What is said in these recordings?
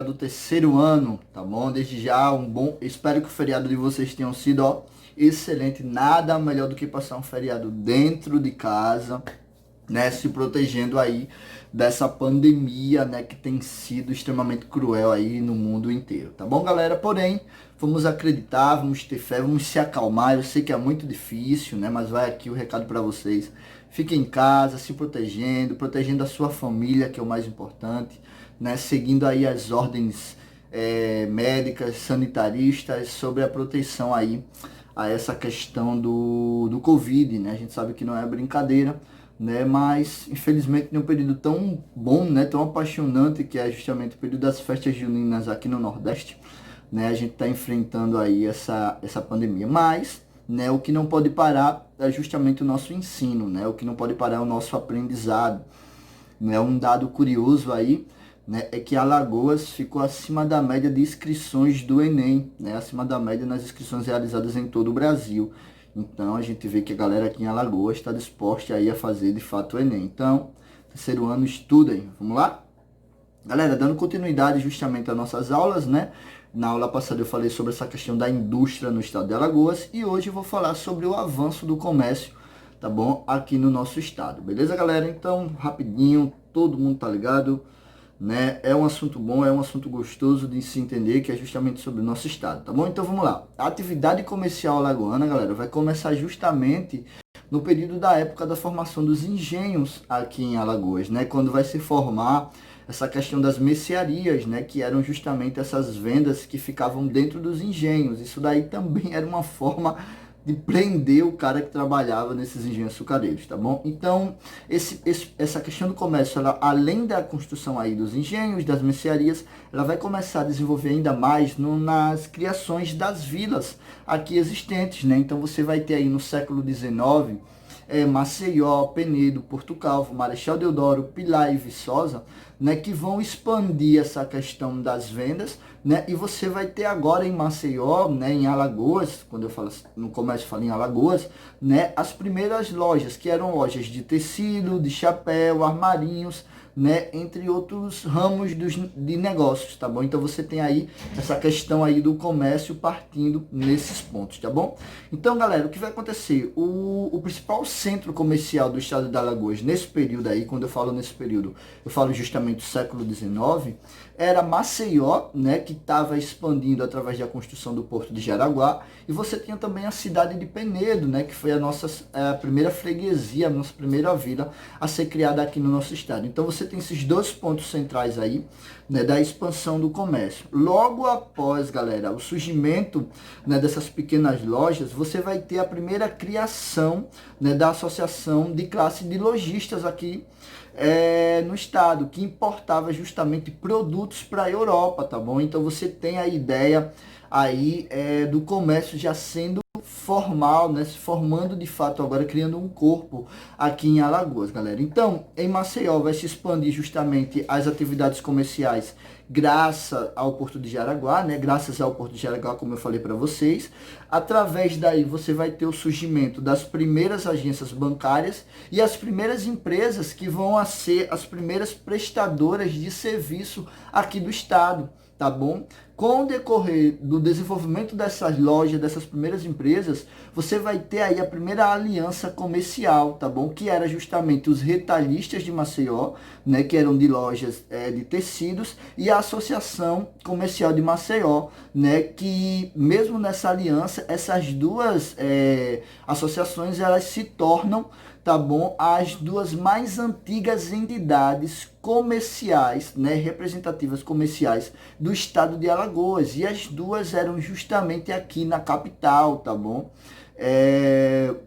do terceiro ano, tá bom? Desde já, espero que o feriado de vocês tenham sido, excelente. Nada melhor do que passar um feriado dentro de casa, né? Se protegendo aí dessa pandemia, né? Que tem sido extremamente cruel aí no mundo inteiro, tá bom, galera? Porém, vamos acreditar, vamos ter fé, vamos se acalmar. Eu sei que é muito difícil, né? Mas vai aqui o recado para vocês. Fiquem em casa, se protegendo, protegendo a sua família, que é o mais importante, né? Seguindo aí as ordens médicas, sanitaristas sobre a proteção aí a essa questão do Covid, né? A gente sabe que não é brincadeira, né? Mas infelizmente em um período tão bom, né? Tão apaixonante que é justamente o período das festas juninas aqui no Nordeste, né? A gente está enfrentando aí essa pandemia, mas, né? O que não pode parar é justamente o nosso ensino, né? O que não pode parar é o nosso aprendizado, né? Um dado curioso aí, né, é que Alagoas ficou acima da média de inscrições do Enem, né, acima da média nas inscrições realizadas em todo o Brasil. Então a gente vê que a galera aqui em Alagoas está disposta aí a fazer de fato o Enem. Então, terceiro ano, estudem. Vamos lá? Galera, dando continuidade justamente às nossas aulas, né? Na aula passada eu falei sobre essa questão da indústria no estado de Alagoas e hoje eu vou falar sobre o avanço do comércio, tá bom? Aqui no nosso estado. Beleza, galera? Então, rapidinho, todo mundo tá ligado? Né? É um assunto bom, é um assunto gostoso de se entender, que é justamente sobre o nosso estado, tá bom? Então vamos lá. A atividade comercial alagoana, galera, vai começar justamente no período da época da formação dos engenhos aqui em Alagoas, né? Quando vai se formar essa questão das mercearias, né? Que eram justamente essas vendas que ficavam dentro dos engenhos. Isso daí também era uma forma de prender o cara que trabalhava nesses engenhos açucareiros, tá bom? Então, essa questão do comércio, ela, além da construção aí dos engenhos, das mercearias, ela vai começar a desenvolver ainda mais nas criações das vilas aqui existentes, né? Então, você vai ter aí no século XIX, Maceió, Penedo, Porto Calvo, Marechal Deodoro, Pilar e Viçosa, né, que vão expandir essa questão das vendas, né, e você vai ter agora em Maceió, né, em Alagoas, quando eu falo no comércio, eu falo em Alagoas, né, as primeiras lojas, que eram lojas de tecido, de chapéu, armarinhos, né, entre outros ramos de negócios, tá bom? Então você tem aí essa questão aí do comércio partindo nesses pontos, tá bom? Então, galera, o que vai acontecer? O principal centro comercial do estado de Alagoas nesse período aí, quando eu falo nesse período, eu falo justamente do século XIX, era Maceió, né, que estava expandindo através da construção do Porto de Jaraguá, e você tinha também a cidade de Penedo, né, que foi a primeira freguesia, a nossa primeira vila a ser criada aqui no nosso estado. Então você tem esses dois pontos centrais aí, né, da expansão do comércio. Logo após, galera, o surgimento, né, dessas pequenas lojas, você vai ter a primeira criação, né, da associação de classe de lojistas aqui no estado, que importava justamente produtos para a Europa, tá bom? Então você tem a ideia aí do comércio já sendo formal, né, se formando de fato agora, criando um corpo aqui em Alagoas, galera. Então, em Maceió vai se expandir justamente as atividades comerciais graças ao Porto de Jaraguá, né, graças ao Porto de Jaraguá, como eu falei para vocês. Através daí você vai ter o surgimento das primeiras agências bancárias e as primeiras empresas que vão a ser as primeiras prestadoras de serviço aqui do estado, tá bom? Com o decorrer do desenvolvimento dessas lojas, dessas primeiras empresas, você vai ter aí a primeira aliança comercial, tá bom? Que era justamente os retalhistas de Maceió, né? Que eram de lojas de tecidos, e a Associação Comercial de Maceió, né? Que mesmo nessa aliança, essas duas associações, elas se tornam, tá bom, as duas mais antigas entidades comerciais, né, representativas comerciais do estado de Alagoas, e as duas eram justamente aqui na capital, tá bom?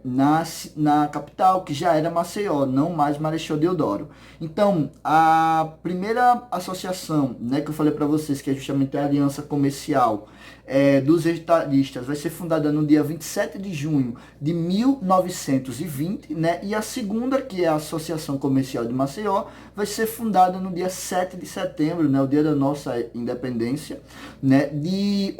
Na capital, que já era Maceió, não mais Marechal Deodoro. Então, a primeira associação, né, que eu falei para vocês, que é justamente a Aliança Comercial dos Retalhistas, vai ser fundada no dia 27 de junho de 1920, né? E a segunda, que é a Associação Comercial de Maceió, vai ser fundada no dia 7 de setembro, né? O dia da nossa independência, né? De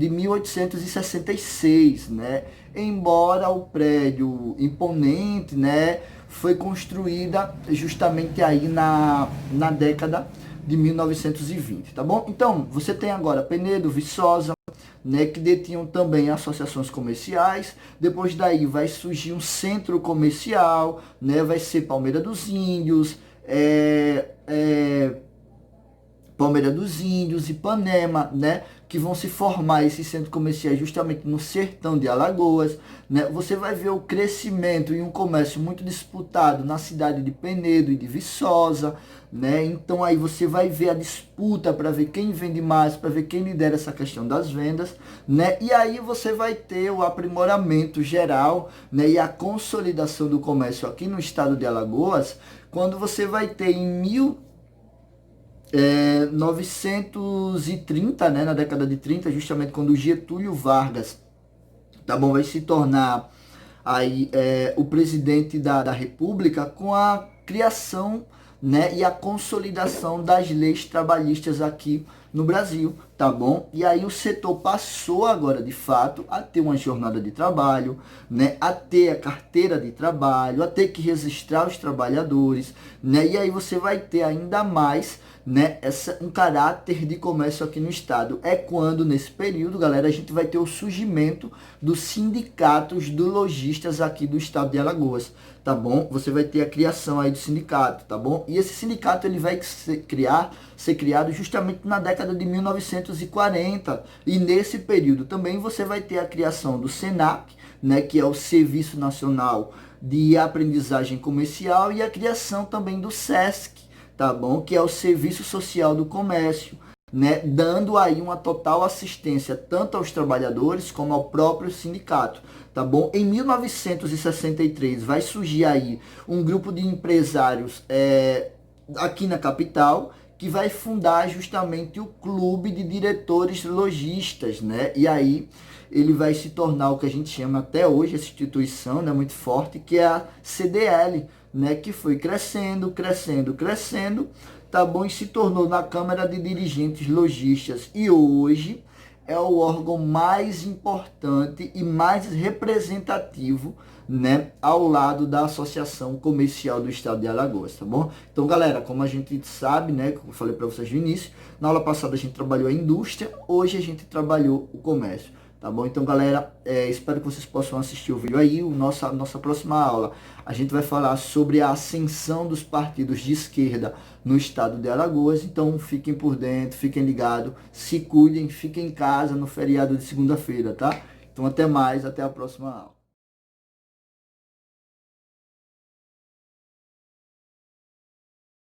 1866, né? Embora o prédio imponente, né, foi construída justamente aí na década de 1920, tá bom? Então, você tem agora Penedo, Viçosa, né, que detinham também associações comerciais. Depois daí vai surgir um centro comercial, né, vai ser Palmeira dos Índios, Palmeira dos Índios, Ipanema, né, que vão se formar esses centros comerciais justamente no sertão de Alagoas, né? Você vai ver o crescimento e um comércio muito disputado na cidade de Penedo e de Viçosa, né? Então aí você vai ver a disputa para ver quem vende mais, para ver quem lidera essa questão das vendas, né? E aí você vai ter o aprimoramento geral, né, e a consolidação do comércio aqui no estado de Alagoas, quando você vai ter em 1930, né, na década de 30, justamente quando o Getúlio Vargas, tá bom, vai se tornar aí o presidente da República, com a criação, né, e a consolidação das leis trabalhistas aqui no Brasil, tá bom? E aí o setor passou agora, de fato, a ter uma jornada de trabalho, né, a ter a carteira de trabalho, a ter que registrar os trabalhadores, né, e aí você vai ter ainda mais, né, um caráter de comércio aqui no estado. É quando, nesse período, galera, a gente vai ter o surgimento dos sindicatos dos lojistas aqui do estado de Alagoas, tá bom? Você vai ter a criação aí do sindicato, tá bom? E esse sindicato ele vai ser criado justamente na década de 1940. E nesse período também você vai ter a criação do SENAC, né, que é o Serviço Nacional de Aprendizagem Comercial, e a criação também do SESC, tá bom? Que é o Serviço Social do Comércio, né? Dando aí uma total assistência tanto aos trabalhadores como ao próprio sindicato, tá bom? Em 1963 vai surgir aí um grupo de empresários aqui na capital, que vai fundar justamente o Clube de Diretores Lojistas, né? E aí ele vai se tornar o que a gente chama até hoje, essa instituição, né, muito forte, que é a CDL, né, que foi crescendo, tá bom? E se tornou na Câmara de Dirigentes Lojistas. E hoje é o órgão mais importante e mais representativo, né, ao lado da Associação Comercial do Estado de Alagoas, tá bom? Então, galera, como a gente sabe, né, como eu falei para vocês no início, na aula passada a gente trabalhou a indústria, hoje a gente trabalhou o comércio. Tá bom? Então, galera, espero que vocês possam assistir o vídeo aí. Nossa próxima aula, a gente vai falar sobre a ascensão dos partidos de esquerda no estado de Alagoas. Então, fiquem por dentro, fiquem ligados, se cuidem, fiquem em casa no feriado de segunda-feira, tá? Então, até mais, até a próxima aula.